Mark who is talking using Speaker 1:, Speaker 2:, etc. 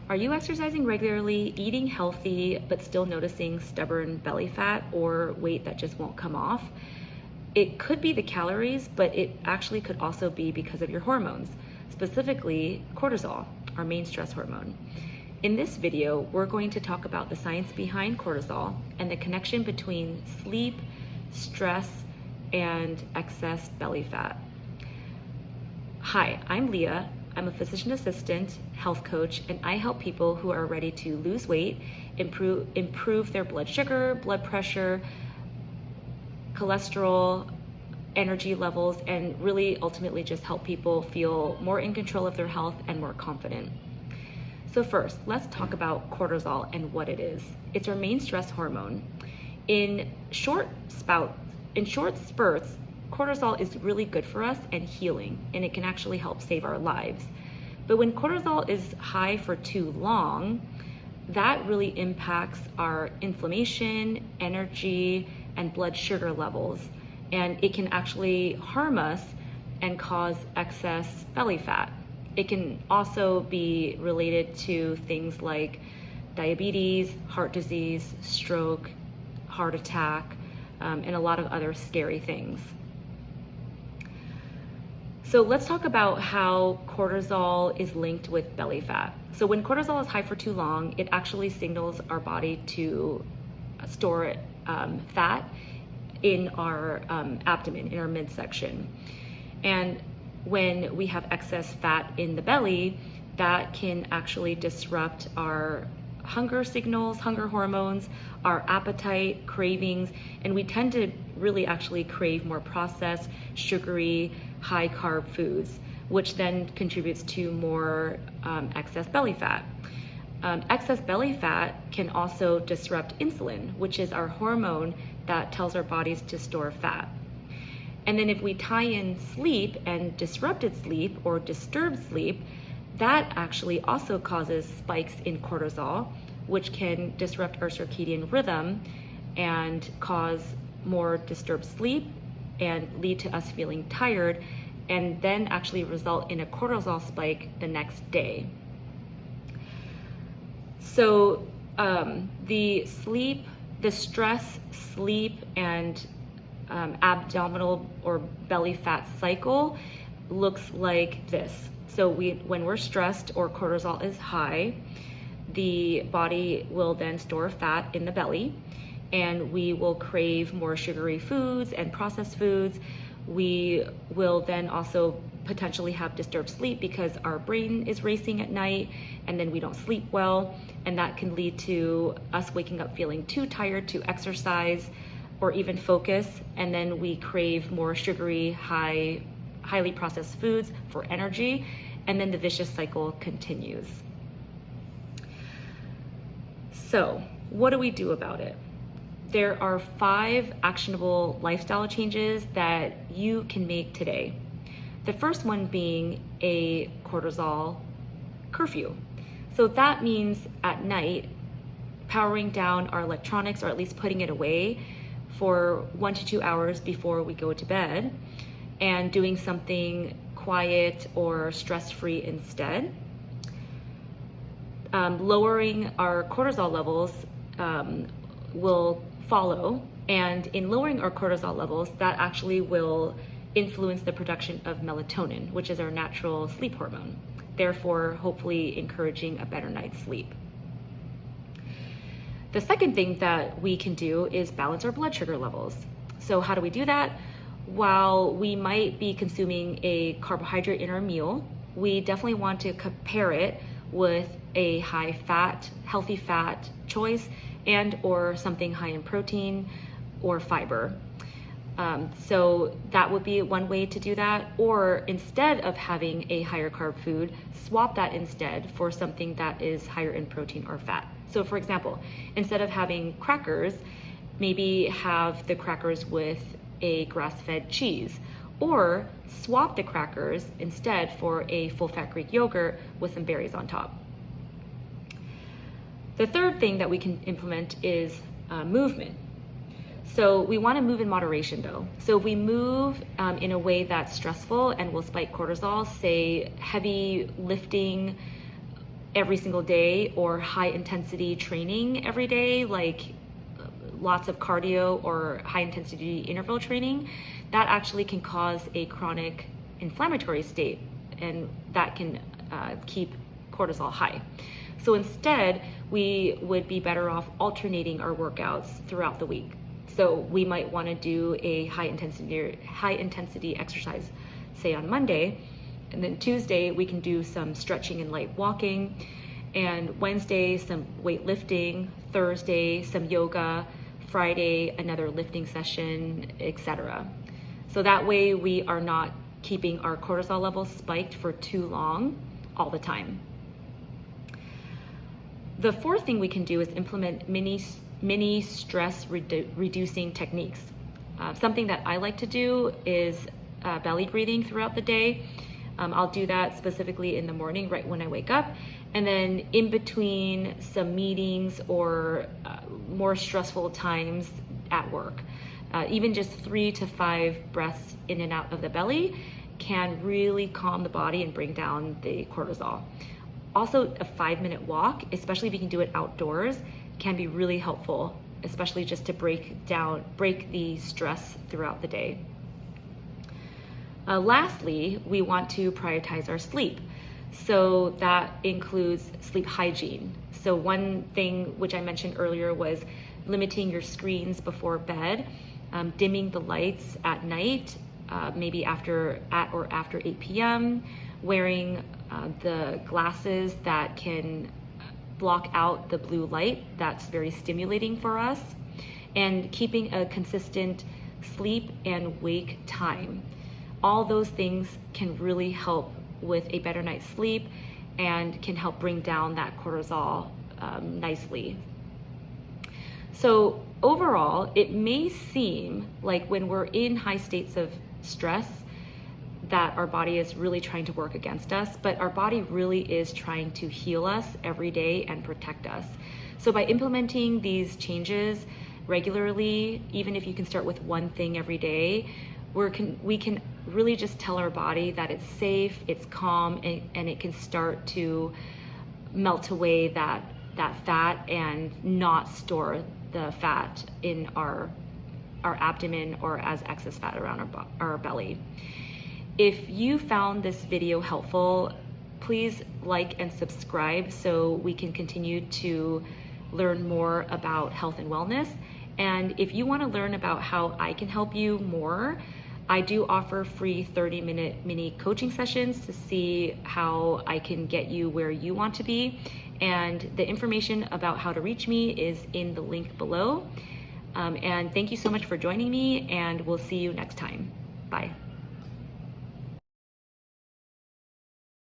Speaker 1: Are you exercising regularly, eating healthy, but still noticing stubborn belly fat or weight that just won't come off? It could be the calories, but it actually could also be because of your hormones, specifically cortisol, our main stress hormone. In this video, we're going to talk about the science behind cortisol and the connection between sleep, stress, and excess belly fat. Hi, I'm Leah. I'm a physician assistant, health coach, and I help people who are ready to lose weight, improve their blood sugar, blood pressure, cholesterol, energy levels, and really ultimately just help people feel more in control of their health and more confident. So first, let's talk about cortisol and what it is. It's our main stress hormone. In short spurts, cortisol is really good for us and healing, and it can actually help save our lives. But when cortisol is high for too long, that really impacts our inflammation, energy, and blood sugar levels. And it can actually harm us and cause excess belly fat. It can also be related to things like diabetes, heart disease, stroke, heart attack, and a lot of other scary things. So let's talk about how cortisol is linked with belly fat. So when cortisol is high for too long, it actually signals our body to store fat in our abdomen, in our midsection. And when we have excess fat in the belly, that can actually disrupt our hunger signals, hunger hormones, our appetite, cravings, and we tend to really actually crave more processed, sugary, high carb foods, which then contributes to more excess belly fat. Excess belly fat can also disrupt insulin, which is our hormone that tells our bodies to store fat. And then if we tie in sleep and disrupted sleep or disturbed sleep, that actually also causes spikes in cortisol, which can disrupt our circadian rhythm and cause more disturbed sleep and lead to us feeling tired, and then actually result in a cortisol spike the next day. So the stress, sleep, and abdominal or belly fat cycle looks like this. So when we're stressed or cortisol is high, the body will then store fat in the belly, and we will crave more sugary foods and processed foods. We will then also potentially have disturbed sleep because our brain is racing at night, and then we don't sleep well, and that can lead to us waking up feeling too tired to exercise or even focus, and then we crave more sugary, highly processed foods for energy, and then the vicious cycle continues. So what do we do about it? There are 5 actionable lifestyle changes that you can make today. The first one being a cortisol curfew. So that means at night, powering down our electronics, or at least putting it away for 1 to 2 hours before we go to bed, and doing something quiet or stress-free instead. Lowering our cortisol levels will follow, and in lowering our cortisol levels, that actually will influence the production of melatonin, which is our natural sleep hormone, therefore hopefully encouraging a better night's sleep. The second thing that we can do is balance our blood sugar levels. So how do we do that? While we might be consuming a carbohydrate in our meal, we definitely want to compare it with a high fat, healthy fat choice, and or something high in protein or fiber. So that would be one way to do that. Or instead of having a higher carb food, swap that instead for something that is higher in protein or fat. So for example, instead of having crackers, maybe have the crackers with a grass-fed cheese, or swap the crackers instead for a full-fat Greek yogurt with some berries on top. The third thing that we can implement is movement. So we want to move in moderation though. So if we move in a way that's stressful and will spike cortisol, say heavy lifting, every single day or high intensity training every day, like lots of cardio or high intensity interval training, that actually can cause a chronic inflammatory state, and that can keep cortisol high. So instead, we would be better off alternating our workouts throughout the week. So we might want to do a high intensity exercise, say on Monday, and then Tuesday we can do some stretching and light walking, and Wednesday some weightlifting, Thursday some yoga, Friday another lifting session, etc. So that way we are not keeping our cortisol levels spiked for too long all the time. The fourth thing we can do is implement mini stress reducing techniques. Something that I like to do is belly breathing throughout the day. I'll do that specifically in the morning, right when I wake up, and then in between some meetings or more stressful times at work. Even just 3 to 5 breaths in and out of the belly can really calm the body and bring down the cortisol. Also, a 5-minute walk, especially if you can do it outdoors, can be really helpful, especially just to break the stress throughout the day. Lastly, we want to prioritize our sleep. So that includes sleep hygiene. So one thing which I mentioned earlier was limiting your screens before bed, dimming the lights at night, maybe at or after 8 p.m., wearing the glasses that can block out the blue light that's very stimulating for us, and keeping a consistent sleep and wake time. All those things can really help with a better night's sleep and can help bring down that cortisol nicely. So overall, it may seem like when we're in high states of stress that our body is really trying to work against us, but our body really is trying to heal us every day and protect us. So by implementing these changes regularly, even if you can start with one thing every day, we can really just tell our body that it's safe, it's calm, and it can start to melt away that fat and not store the fat in our abdomen or as excess fat around our belly. If you found this video helpful, please like and subscribe so we can continue to learn more about health and wellness. And if you want to learn about how I can help you more, I do offer free 30-minute mini coaching sessions to see how I can get you where you want to be. And the information about how to reach me is in the link below. And thank you so much for joining me, and we'll see you next time. Bye.